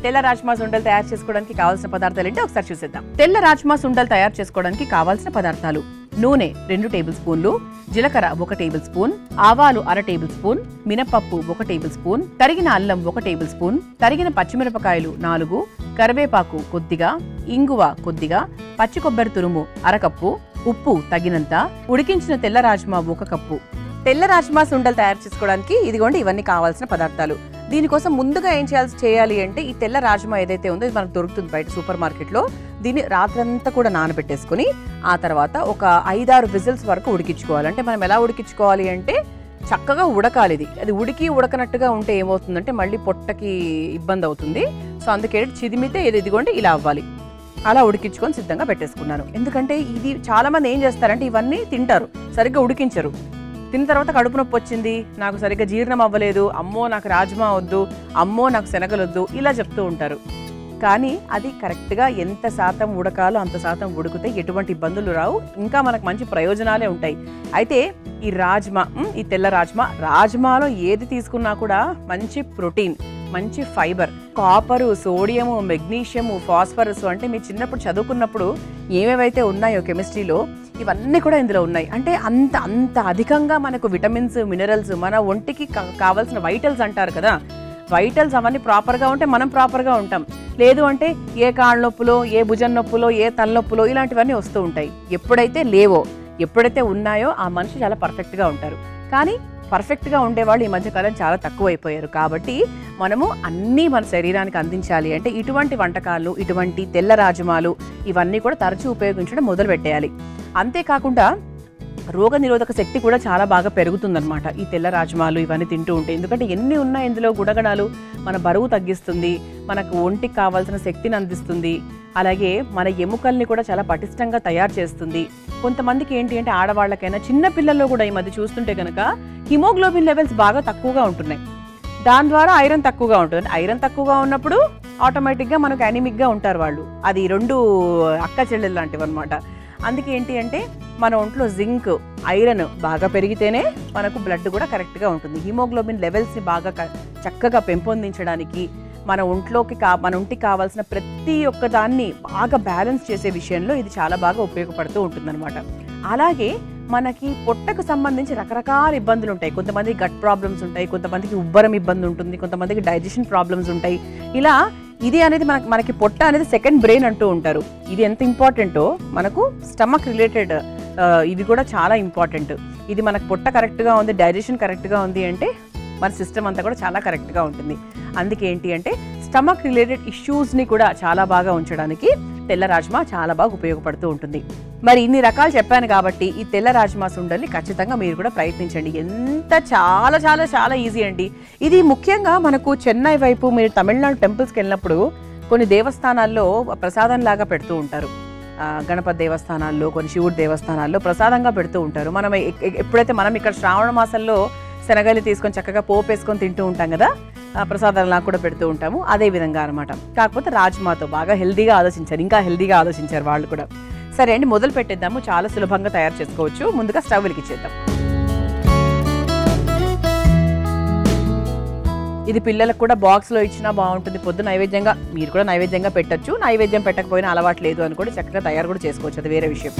తెల్ల రాజ్మా సుండలు తయారు చేసుకోవడానికి కావాల్సిన పదార్థాలు ఏంటో ఒకసారి చూసేద్దాం. తెల్ల రాజ్మా సుండలు తయారు చేసుకోవడానికి కావాల్సిన పదార్థాలు: నూనె 2 టేబుల్ స్పూన్లు, జీలకర్ర 1 టేబుల్ స్పూన్, ఆవాలు 1/2 టేబుల్ స్పూన్, మినపప్పు 1 టేబుల్ స్పూన్, తరిగిన అల్లం 1 టేబుల్ స్పూన్, తరిగిన పచ్చిమిరపకాయలు 4, కరివేపాకు కొద్దిగా, ఇంగువ కొద్దిగా, పచ్చి కొబ్బరి తురుము 1/2 కప్పు, ఉప్పు తగినంత, ఉడికించిన తెల్ల రాజ్మా 1 కప్పు. తెల్ల రాజ్మా సుండలు తయారు చేసుకోవడానికి ఇదిగోండి ఇవన్నీ కావాల్సిన పదార్థాలు. దీనికోసం ముందుగా ఏం చేయాలి అంటే ఈ తెల్ల రాజ్మా ఏదైతే ఉందో ఇది మనకు దొరుకుతుంది బయట సూపర్ మార్కెట్లో. దీన్ని రాత్రంతా కూడా నానబెట్టేసుకుని ఆ తర్వాత ఒక 5-6 విజిల్స్ వరకు ఉడికించుకోవాలి. అంటే మనం ఎలా ఉడికించుకోవాలి అంటే చక్కగా ఉడకాలి. అది ఉడకనట్టుగా ఉంటే ఏమవుతుందంటే మళ్ళీ పొట్టకి ఇబ్బంది అవుతుంది. సో అందుకే చిదిమితే ఇదిగోండి ఇలా అవ్వాలి. అలా ఉడికించుకొని సిద్ధంగా పెట్టేసుకున్నాను. ఎందుకంటే ఇది చాలా మంది ఏం చేస్తారంటే ఇవన్నీ తింటారు, సరిగ్గా ఉడికించరు. తిన్న తర్వాత కడుపు నొప్పి వచ్చింది, నాకు సరిగ్గా జీర్ణం అవ్వలేదు, అమ్మో నాకు రాజ్మా వద్దు, అమ్మో నాకు శనగలు వద్దు, ఇలా చెప్తూ ఉంటారు. కానీ అది కరెక్ట్గా ఎంత శాతం ఉడకాలో అంత శాతం ఉడికితే ఎటువంటి ఇబ్బందులు రావు, ఇంకా మనకు మంచి ప్రయోజనాలే ఉంటాయి. అయితే ఈ రాజ్మా, ఈ తెల్ల రాజ్మాలో ఏది తీసుకున్నా కూడా మంచి ప్రోటీన్, మంచి ఫైబర్, కాపరు, సోడియము, మెగ్నీషియము, ఫాస్ఫరస్ అంటే మీరు చిన్నప్పుడు చదువుకున్నప్పుడు ఏమేవైతే ఉన్నాయో కెమిస్ట్రీలో ఇవన్నీ కూడా ఇందులో ఉన్నాయి. అంటే అంత అధికంగా మనకు విటమిన్స్, మినరల్స్, మన ఒంటికి కావాల్సిన వైటల్స్ అంటారు కదా, వైటల్స్ అవన్నీ ప్రాపర్గా ఉంటే మనం ప్రాపర్గా ఉంటాం. లేదు అంటే ఏ కాళ్ళ నొప్పులో, ఏ భుజం నొప్పులో, ఏ తలనొప్పులో ఇలాంటివన్నీ వస్తూ ఉంటాయి. ఎప్పుడైతే లేవో, ఎప్పుడైతే ఉన్నాయో ఆ మనిషి చాలా పర్ఫెక్ట్గా ఉంటారు. కానీ పర్ఫెక్ట్గా ఉండేవాళ్ళు ఈ మధ్యకాలం చాలా తక్కువైపోయారు. కాబట్టి మనము అన్నీ మన శరీరానికి అందించాలి అంటే ఇటువంటి వంటకాలు, ఇటువంటి తెల్ల రాజ్మాలు ఇవన్నీ కూడా తరచూ ఉపయోగించడం మొదలు పెట్టేయాలి. అంతేకాకుండా రోగనిరోధక శక్తి కూడా చాలా బాగా పెరుగుతుందన్నమాట ఈ తెల్ల రాజ్మాలు ఇవన్నీ తింటూ ఉంటే. ఎందుకంటే ఎన్ని ఉన్నాయి ఇందులో గుణగణాలు, మన బరువు తగ్గిస్తుంది, మనకు ఒంటికి కావాల్సిన శక్తిని అందిస్తుంది, అలాగే మన ఎముకల్ని కూడా చాలా పటిష్టంగా తయారు చేస్తుంది. కొంతమందికి ఏంటి అంటే ఆడవాళ్ళకైనా చిన్న పిల్లల్లో కూడా ఈ మధ్య చూస్తుంటే కనుక హిమోగ్లోబిన్ లెవెల్స్ బాగా తక్కువగా ఉంటున్నాయి. దాని ద్వారా ఐరన్ తక్కువగా ఉంటుంది. ఐరన్ తక్కువగా ఉన్నప్పుడు ఆటోమేటిక్గా మనకు యానిమిక్గా ఉంటారు వాళ్ళు. అది 2 అక్క చెల్లెలు లాంటివి అనమాట. అందుకే ఏంటి అంటే మన ఒంట్లో జింక్, ఐరన్ బాగా పెరిగితేనే మనకు బ్లడ్ కూడా కరెక్ట్గా ఉంటుంది. హిమోగ్లోబిన్ లెవెల్స్ని బాగా చక్కగా పెంపొందించడానికి మన ఒంటికి కావాల్సిన ప్రతి ఒక్క దాన్ని బాగా బ్యాలెన్స్ చేసే విషయంలో ఇది చాలా బాగా ఉపయోగపడుతూ ఉంటుందన్నమాట. అలాగే మనకి పొట్టకు సంబంధించి రకరకాల ఇబ్బందులు ఉంటాయి. కొంతమందికి గట్ ప్రాబ్లమ్స్ ఉంటాయి, కొంతమందికి ఉబ్బరం ఇబ్బంది ఉంటుంది, కొంతమందికి డైజెషన్ ప్రాబ్లమ్స్ ఉంటాయి. ఇలా ఇది అనేది మనకి పొట్ట అనేది సెకండ్ బ్రెయిన్ అంటూ ఉంటారు. ఇది ఎంత ఇంపార్టెంటో మనకు స్టమక్ రిలేటెడ్ ఇవి కూడా చాలా ఇంపార్టెంట్. ఇది మనకు పొట్ట కరెక్ట్గా ఉంది, డైజెషన్ కరెక్ట్గా ఉంది అంటే మన సిస్టమ్ అంతా కూడా చాలా కరెక్ట్గా ఉంటుంది. అందుకే ఏంటి అంటే స్టమక్ రిలేటెడ్ ఇష్యూస్ని కూడా చాలా బాగా ఉంచడానికి తెల్ల రాజ్మా చాలా బాగా ఉపయోగపడుతూ ఉంటుంది. మరి ఇన్ని రకాలు చెప్పాను కాబట్టి ఈ తెల్ల రాజ్మా సుండల్ని ఖచ్చితంగా మీరు కూడా ప్రయత్నించండి. చాలా చాలా చాలా ఈజీ అండి. ఇది ముఖ్యంగా మనకు చెన్నై వైపు మీరు తమిళనాడు టెంపుల్స్కి వెళ్ళినప్పుడు కొన్ని దేవస్థానాల్లో ప్రసాదం లాగా పెడుతూ ఉంటారు. గణపతి దేవస్థానాల్లో, కొన్ని శివుడి దేవస్థానాల్లో ప్రసాదంగా పెడుతూ ఉంటారు. ఎప్పుడైతే మనం ఇక్కడ శ్రావణ మాసంలో శనగలు తీసుకొని చక్కగా పోపు వేసుకొని తింటూ ఉంటాం కదా, ప్రసాదాలు కూడా పెడుతూ ఉంటాము. అదే విధంగా అనమాట. కాకపోతే రాజ్మాతో బాగా హెల్దీగా ఆలోచించారు, ఇంకా హెల్దీగా ఆలోచించారు వాళ్ళు కూడా. సరే అండి, మొదలు పెట్టేద్దాము. చాలా సులభంగా తయారు చేసుకోవచ్చు. ముందుగా స్టవ్ వెలిగించేద్దాం. ఇది పిల్లలకు కూడా బాక్స్లో ఇచ్చినా బాగుంటుంది. పొద్దు నైవేద్యంగా మీరు కూడా నైవేద్యంగా పెట్టచ్చు. నైవేద్యం పెట్టకపోయినా అలవాటు లేదు అని కూడా చక్కగా తయారు కూడా చేసుకోవచ్చు, అది వేరే విషయం.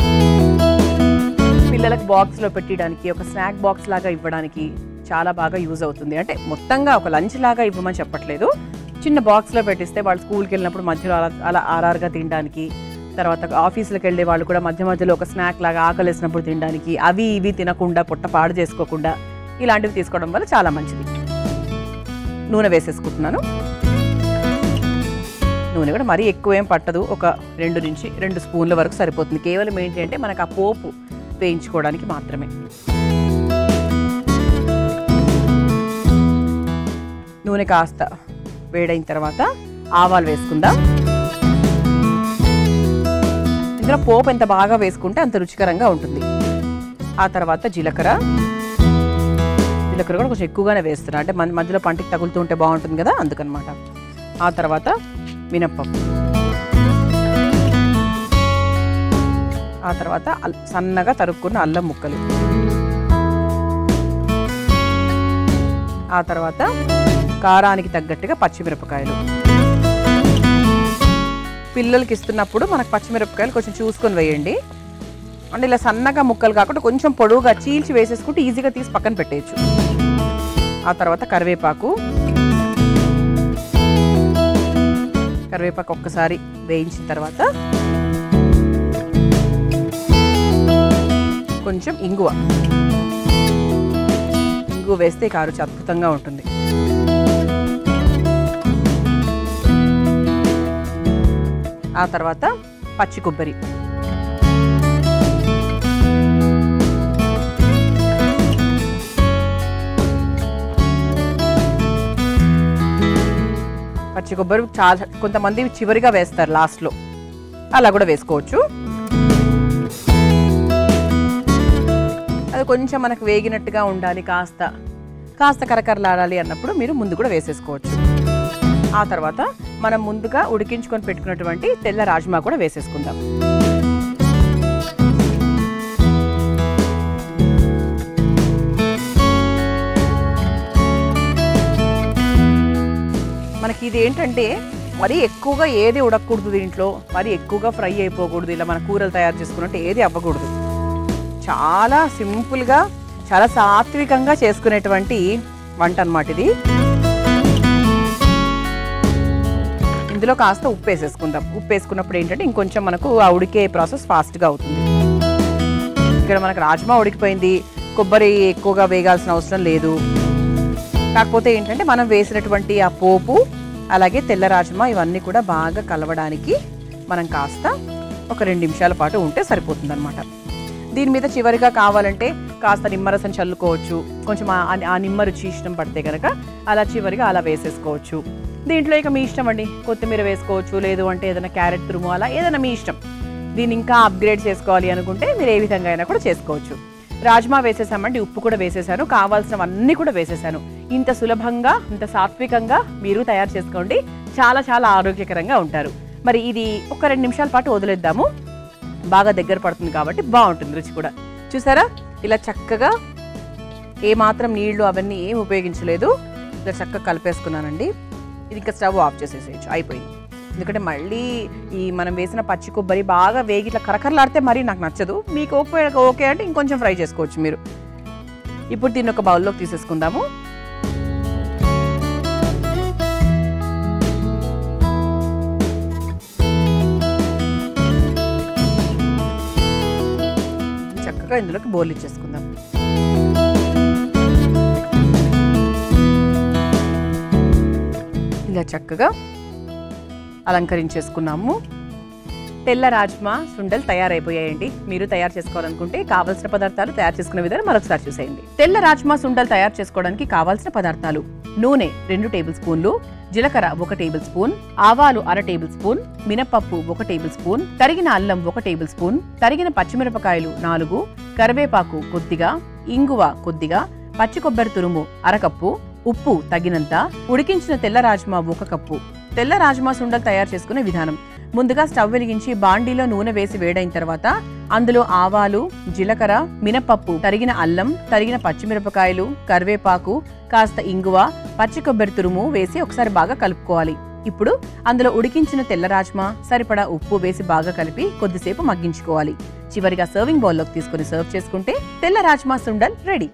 పిల్లలకు బాక్స్లో పెట్టడానికి, ఒక స్నాక్ బాక్స్ లాగా ఇవ్వడానికి చాలా బాగా యూజ్ అవుతుంది. అంటే మొత్తంగా ఒక లంచ్ లాగా ఇవ్వమని చెప్పట్లేదు, చిన్న బాక్స్లో పెట్టిస్తే వాళ్ళు స్కూల్కి వెళ్ళినప్పుడు మధ్యలో అలా ఆర్ఆర్గా తినడానికి, తర్వాత ఆఫీసులకు వెళ్ళే వాళ్ళు కూడా మధ్యలో ఒక స్నాక్ లాగా ఆకలేసినప్పుడు తినడానికి, అవి ఇవి తినకుండా పొట్ట పాడు చేసుకోకుండా ఇలాంటివి తీసుకోవడం వల్ల చాలా మంచిది. నూనె వేసేసుకుంటున్నాను. నూనె కూడా మరీ ఎక్కువ ఏం పట్టదు, ఒక 2 స్పూన్ల వరకు సరిపోతుంది. కేవలం ఏంటి అంటే మనకు ఆ పోపు వేయించుకోవడానికి మాత్రమే. నూనె కాస్త వేడైన తర్వాత ఆవాలు వేసుకుందాం. ఇందులో పోపు ఎంత బాగా వేసుకుంటే అంత రుచికరంగా ఉంటుంది. ఆ తర్వాత జీలకర్ర కూడా కొంచెం ఎక్కువగానే వేస్తున్నా, అంటే మధ్యలో పంటికి తగులుతూ ఉంటే బాగుంటుంది కదా, అందుకనమాట. ఆ తర్వాత మినప్పప్పు, ఆ తర్వాత సన్నగా తరుక్కున్న అల్లం ముక్కలు, ఆ తర్వాత కారానికి తగ్గట్టుగా పచ్చిమిరపకాయలు, పిల్లలకి ఇస్తున్నప్పుడు మనకు పచ్చిమిరపకాయలు కొంచెం చూసుకొని వేయండి. అంటే ఇలా సన్నగా ముక్కలు కాకుండా కొంచెం పొడవుగా చీల్చి వేసేసుకుంటే ఈజీగా తీసి పక్కన పెట్టేయచ్చు. ఆ తర్వాత కరివేపాకు ఒక్కసారి వేయించిన తర్వాత కొంచెం ఇంగువ వేస్తే కారు అద్భుతంగా ఉంటుంది. ఆ తర్వాత పచ్చి కొబ్బరి, చాలా కొంతమంది చివరిగా వేస్తారు లాస్ట్లో, అలా కూడా వేసుకోవచ్చు. అది కొంచెం మనకు వేగినట్టుగా ఉండాలి, కాస్త కరకరలాడాలి అన్నప్పుడు మీరు ముందు కూడా వేసేసుకోవచ్చు. ఆ తర్వాత మనం ముందుగా ఉడికించుకొని పెట్టుకున్నటువంటి తెల్ల రాజ్మా కూడా వేసేసుకుందాం. మనకి ఇది ఏంటంటే మరీ ఎక్కువగా ఏది ఉడకకూడదు, దీంట్లో మరీ ఎక్కువగా ఫ్రై అయిపోకూడదు. ఇలా మన కూరలు తయారు చేసుకున్నట్టు ఏది అవ్వకూడదు. చాలా సింపుల్గా చాలా సాత్వికంగా చేసుకునేటువంటి వంట అన్నమాట ఇది. ఇందులో కాస్త ఉప్పు వేసేసుకుందాం. ఉప్పు వేసుకున్నప్పుడు ఏంటంటే ఇంకొంచెం మనకు ఆ ఉడికే ప్రాసెస్ ఫాస్ట్గా అవుతుంది. ఇక్కడ మనకు రాజ్మా ఉడికిపోయింది, కొబ్బరి ఎక్కువగా వేగాల్సిన అవసరం లేదు. కాకపోతే ఏంటంటే మనం వేసినటువంటి ఆ పోపు అలాగే తెల్ల రాజ్మా ఇవన్నీ కూడా బాగా కలవడానికి మనం కాస్త ఒక 2 నిమిషాల పాటు ఉంటే సరిపోతుంది అనమాట. దీని మీద చివరిగా కావాలంటే కాస్త నిమ్మరసం చల్లుకోవచ్చు. కొంచెం ఆ నిమ్మ రుచి ఇష్టం పడితే కనుక అలా చివరిగా అలా వేసేసుకోవచ్చు. దీంట్లో ఇక మీ ఇష్టం అండి, కొత్తిమీర వేసుకోవచ్చు, లేదు అంటే ఏదైనా క్యారెట్ తురుము, అలా ఏదైనా మీ ఇష్టం. దీన్ని ఇంకా అప్గ్రేడ్ చేసుకోవాలి అనుకుంటే మీరు ఏ విధంగా అయినా కూడా చేసుకోవచ్చు. రాజ్మా వేసేసామండి, ఉప్పు కూడా వేసేసాను, కావాల్సినవన్నీ కూడా వేసేసాను. ఇంత సులభంగా ఇంత సాత్వికంగా మీరు తయారు చేసుకోండి, చాలా చాలా ఆరోగ్యకరంగా ఉంటారు. మరి ఇది ఒక 2 నిమిషాల పాటు వదిలేద్దాము, బాగా దగ్గర పడుతుంది కాబట్టి బాగుంటుంది రుచి కూడా. చూసారా ఇలా చక్కగా ఏమాత్రం నీళ్లు అవన్నీ ఏం ఉపయోగించలేదు, ఇలా చక్కగా కలిపేసుకున్నానండి. ఇది ఇంకా స్టవ్ ఆఫ్ చేసేసేయచ్చు, అయిపోయింది. ఎందుకంటే మళ్ళీ ఈ మనం వేసిన పచ్చి కొబ్బరి బాగా వేగి ఇట్లా కరకరలాడితే మరీ నాకు నచ్చదు. మీకు ఓకే అంటే ఇంకొంచెం ఫ్రై చేసుకోవచ్చు మీరు. ఇప్పుడు దీన్ని ఒక బౌల్లోకి తీసేసుకుందాము. చక్కగా ఇందులోకి బౌల్ ఇచ్చేసుకుందాం. ఇలా చక్కగా అలంకరించేసుకున్నాము. తెల్ల రాజ్మా సుండలు తయారైపోయాయండి. మీరు తయారు చేసుకోవాలనుకుంటే కావాల్సిన పదార్థాలు తయారు చేసుకునే విధానం మరొకసారి చూసేయండి. తెల్ల రాజ్మా సుండలు తయారు చేసుకోవడానికి కావాల్సిన పదార్థాలు: నూనె 2 టేబుల్ స్పూన్లు, జీలకర్ర 1 టేబుల్ స్పూన్, ఆవాలు 1/2 టేబుల్ స్పూన్, మినపప్పు 1 టేబుల్ స్పూన్, తరిగిన అల్లం 1 టేబుల్ స్పూన్, తరిగిన పచ్చిమిరపకాయలు 4, కరివేపాకు కొద్దిగా, ఇంగువ కొద్దిగా, పచ్చి కొబ్బరి తురుము 1/2 కప్పు, ఉప్పు తగినంత, ఉడికించిన తెల్ల రాజ్మా 1 కప్పు. తెల్ల రాజ్మా సుండలు తయారు చేసుకునే విధానం: ముందుగా స్టవ్ వెలిగించి బాండీలో నూనె వేసి వేడైన తర్వాత అందులో ఆవాలు, జీలకర్ర, మినపప్పు, తరిగిన అల్లం, తరిగిన పచ్చిమిరపకాయలు, కరివేపాకు, కాస్త ఇంగువ, పచ్చి కొబ్బరి తురుము వేసి ఒకసారి బాగా కలుపుకోవాలి. ఇప్పుడు అందులో ఉడికించిన తెల్ల రాజ్మా, సరిపడా ఉప్పు వేసి బాగా కలిపి కొద్దిసేపు మగ్గించుకోవాలి. చివరిగా సర్వింగ్ బౌల్లోకి తీసుకుని సర్వ్ చేసుకుంటే తెల్ల రాజ్మా సుండల్ రెడీ.